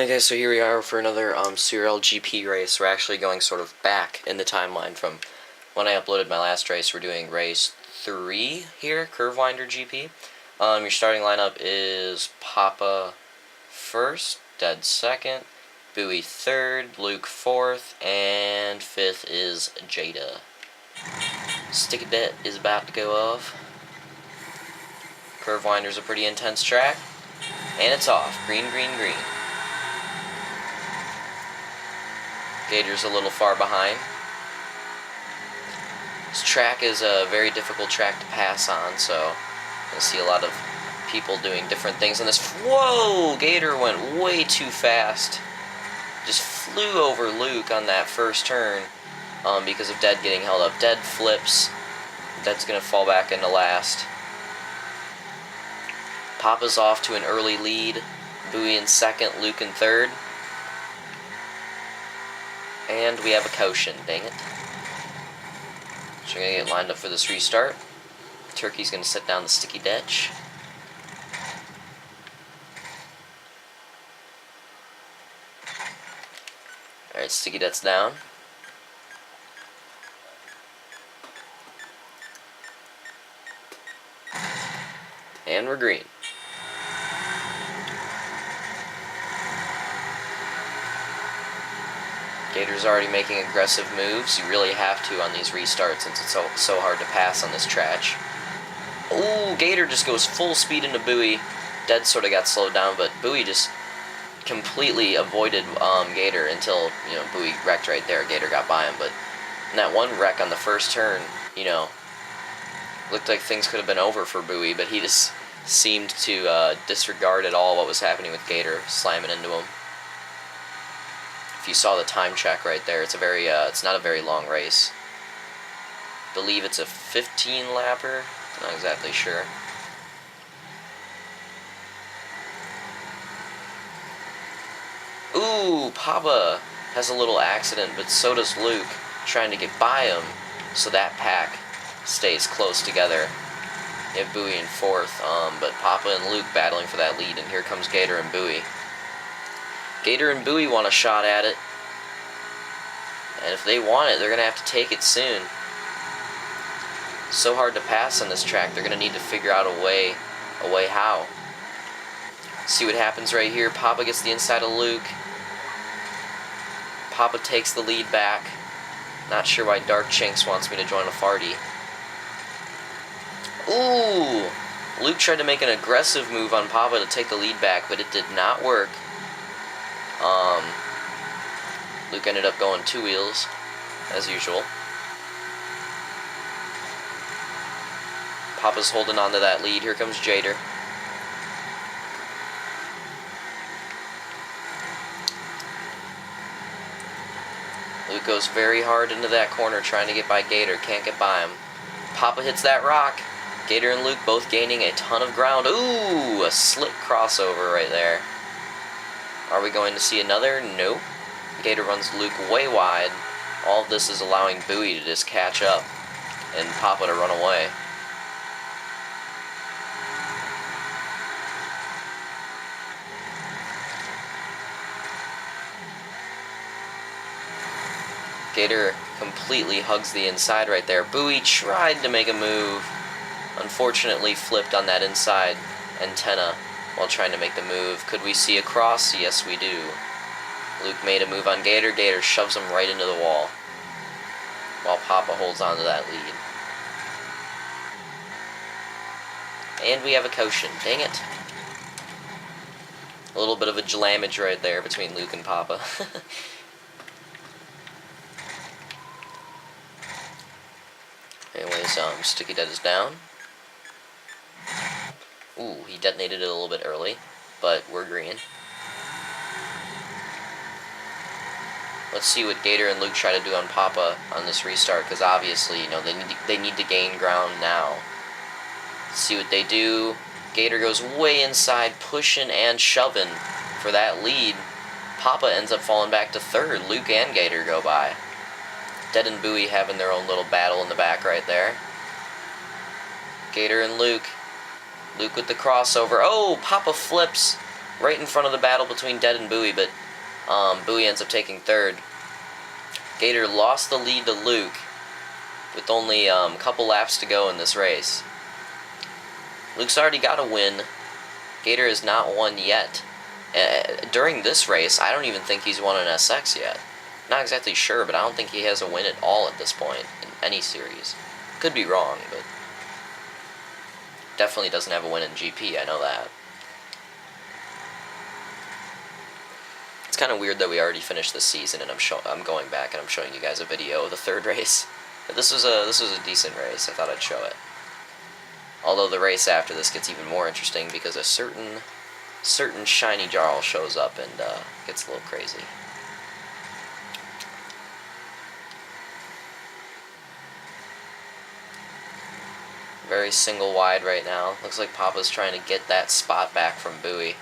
Hey guys, so here we are for another CRL GP race. We're actually going sort of back in the timeline from when I uploaded my last race. We're doing race 3 here, Curvewinder GP. Your starting lineup is Papa first, Dead second, Bowie third, Luke fourth, and fifth is Jada. Sticky Bet is about to go off. Curvewinder's a pretty intense track, and it's off. Green, green, green. Gator's a little far behind. This track is a very difficult track to pass on, so you'll see a lot of people doing different things on this. Whoa! Gator went way too fast. Just flew over Luke on that first turn because of Dead getting held up. Dead flips. Dead's going to fall back into last. Papa's off to an early lead. Bowie in second, Luke in third. And we have a caution, dang it. So we're going to get lined up for this restart. Turkey's going to set down the sticky ditch. Alright, sticky ditch down. And we're green. Gator's already making aggressive moves. You really have to on these restarts since it's so hard to pass on this track. Ooh, Gator just goes full speed into Bowie. Dead sort of got slowed down, but Bowie just completely avoided Gator until, Bowie wrecked right there. Gator got by him, but in that one wreck on the first turn, looked like things could have been over for Bowie, but he just seemed to disregard at all what was happening with Gator slamming into him. If you saw the time check right there, it's it's not a very long race. I believe it's a 15-lapper. I'm not exactly sure. Ooh, Papa has a little accident, but so does Luke, trying to get by him, so that pack stays close together. You have Bowie in fourth, but Papa and Luke battling for that lead, and here comes Gator and Bowie. Gator and Bowie want a shot at it, and if they want it, they're going to have to take it soon. So hard to pass on this track, they're going to need to figure out a way how. See what happens right here. Papa gets the inside of Luke. Papa takes the lead back. Not sure why Dark Chinks wants me to join a farty. Ooh! Luke tried to make an aggressive move on Papa to take the lead back, but it did not work. Luke ended up going two wheels, as usual. Papa's holding on to that lead. Here comes Jader. Luke goes very hard into that corner trying to get by Gator. Can't get by him. Papa hits that rock. Gator and Luke both gaining a ton of ground. Ooh, a slick crossover right there. Are we going to see another? Nope. Gator runs Luke way wide. All of this is allowing Bowie to just catch up and Papa to run away. Gator completely hugs the inside right there. Bowie tried to make a move. Unfortunately flipped on that inside antenna while trying to make the move. Could we see a cross? Yes, we do. Luke made a move on Gator. Gator shoves him right into the wall while Papa holds on to that lead. And we have a caution. Dang it. A little bit of a jlamage right there between Luke and Papa. Anyways, Sticky Dead is down. Ooh, he detonated it a little bit early, but we're green. Let's see what Gator and Luke try to do on Papa on this restart, because obviously, they need to gain ground now. Let's see what they do. Gator goes way inside, pushing and shoving for that lead. Papa ends up falling back to third. Luke and Gator go by. Dead and Bowie having their own little battle in the back right there. Gator and Luke. Luke with the crossover. Oh, Papa flips right in front of the battle between Dead and Bowie, but Bowie ends up taking third. Gator lost the lead to Luke with only a couple laps to go in this race. Luke's already got a win. Gator has not won yet. During this race, I don't even think he's won an SX yet. Not exactly sure, but I don't think he has a win at all at this point in any series. Could be wrong, but definitely doesn't have a win in GP, I know that. It's kind of weird that we already finished this season and I'm going back and I'm showing you guys a video of the third race. But this was a decent race. I thought I'd show it. Although the race after this gets even more interesting because a certain shiny Jarl shows up and gets a little crazy. Very single wide right now. Looks like Papa's trying to get that spot back from Bowie.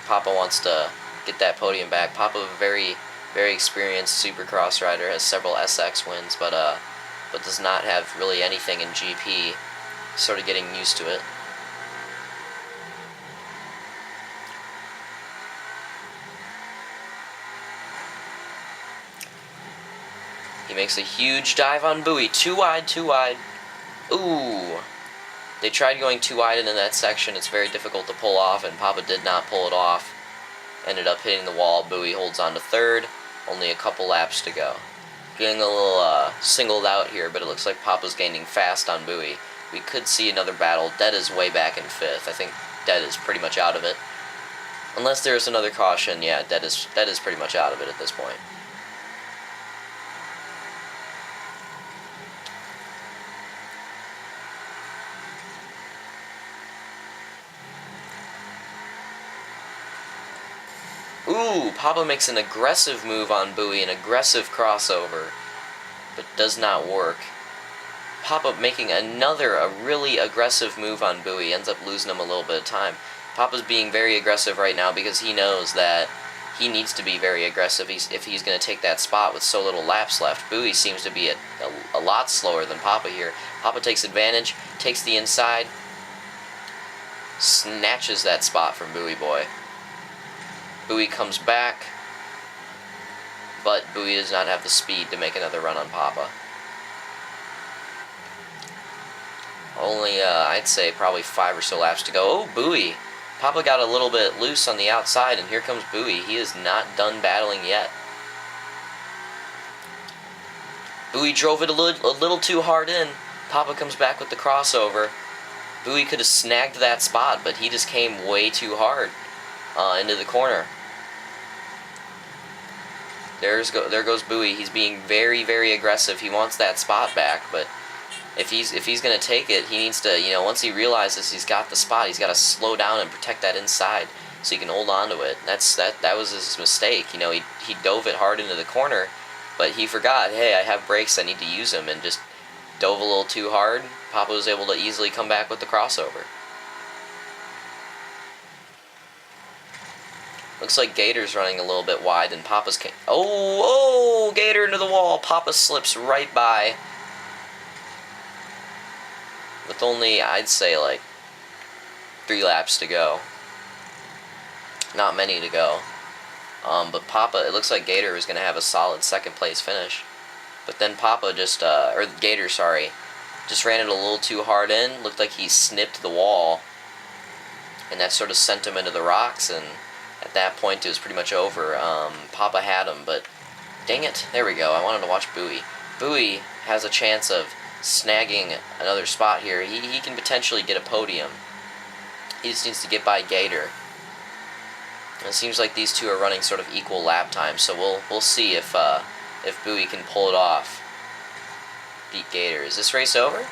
Papa wants to get that podium back. Papa, a very, very experienced Supercross rider, has several SX wins, but does not have really anything in GP. Sort of getting used to it. He makes a huge dive on Bowie. Too wide, too wide. Ooh. They tried going too wide into that section. It's very difficult to pull off, and Papa did not pull it off. Ended up hitting the wall. Bowie holds on to third. Only a couple laps to go. Getting a little singled out here, but it looks like Papa's gaining fast on Bowie. We could see another battle. Dead is way back in fifth. I think Dead is pretty much out of it. Unless there's another caution, yeah, Dead is pretty much out of it at this point. Ooh, Papa makes an aggressive move on Bowie, an aggressive crossover, but does not work. Papa making a really aggressive move on Bowie, ends up losing him a little bit of time. Papa's being very aggressive right now because he knows that he needs to be very aggressive if he's going to take that spot with so little laps left. Bowie seems to be a lot slower than Papa here. Papa takes advantage, takes the inside, snatches that spot from Bowie boy. Bowie comes back, but Bowie does not have the speed to make another run on Papa. Only, I'd say, probably 5 or so laps to go. Oh, Bowie! Papa got a little bit loose on the outside, and here comes Bowie. He is not done battling yet. Bowie drove it a little too hard in. Papa comes back with the crossover. Bowie could have snagged that spot, but he just came way too hard into the corner. There goes Bowie. He's being very, very aggressive. He wants that spot back, but if he's going to take it, he needs to, once he realizes he's got the spot, he's got to slow down and protect that inside so he can hold on to it. That was his mistake. He dove it hard into the corner, but he forgot, hey, I have brakes, I need to use them, and just dove a little too hard. Papa was able to easily come back with the crossover. Looks like Gator's running a little bit wide, and Papa's oh, Gator into the wall. Papa slips right by. With only, I'd say, like 3 laps to go. Not many to go. But Papa, it looks like Gator is going to have a solid second place finish. But then Papa or Gator, sorry, just ran it a little too hard in. Looked like he snipped the wall. And that sort of sent him into the rocks, and at that point it was pretty much over. Papa had him, but dang it, there we go. I wanted to watch Bowie. Bowie has a chance of snagging another spot here. He can potentially get a podium. He just needs to get by Gator. And it seems like these two are running sort of equal lap time, so we'll see if Bowie can pull it off. Beat Gator. Is this race over?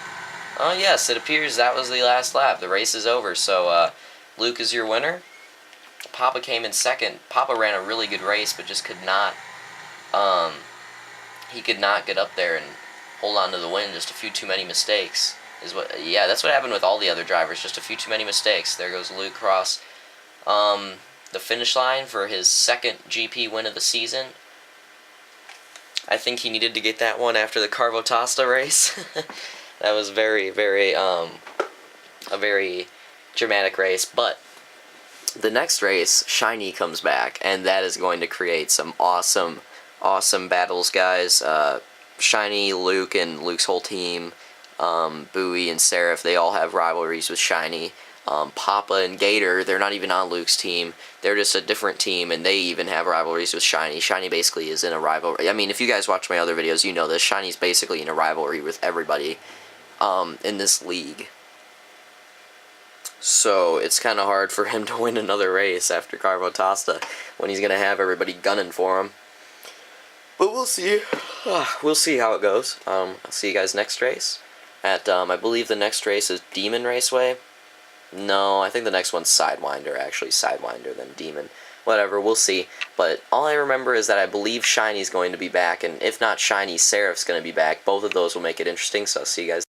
Oh yes, it appears that was the last lap. The race is over, so Luke is your winner. Papa came in second. Papa ran a really good race, but just could not he could not get up there and hold on to the win. Just a few too many mistakes that's what happened with all the other drivers. Just a few too many mistakes. There goes Luke across the finish line for his second GP win of the season. I think he needed to get that one after the Carvo Tosta race. That was very, very a very dramatic race, but the next race, Shiny comes back, and that is going to create some awesome, awesome battles, guys. Shiny, Luke, and Luke's whole team, Bowie and Seraph, they all have rivalries with Shiny. Papa and Gator, they're not even on Luke's team. They're just a different team, and they even have rivalries with Shiny. Shiny basically is in a rivalry. I mean, if you guys watch my other videos, you know this. Shiny's basically in a rivalry with everybody in this league. So it's kind of hard for him to win another race after Carvo Tosta when he's going to have everybody gunning for him. But we'll see. We'll see how it goes. I'll see you guys next race. At, I believe the next race is Demon Raceway. No, I think the next one's Sidewinder, actually. Sidewinder, then Demon. Whatever, we'll see. But all I remember is that I believe Shiny's going to be back, and if not Shiny, Seraph's going to be back. Both of those will make it interesting, so I'll see you guys.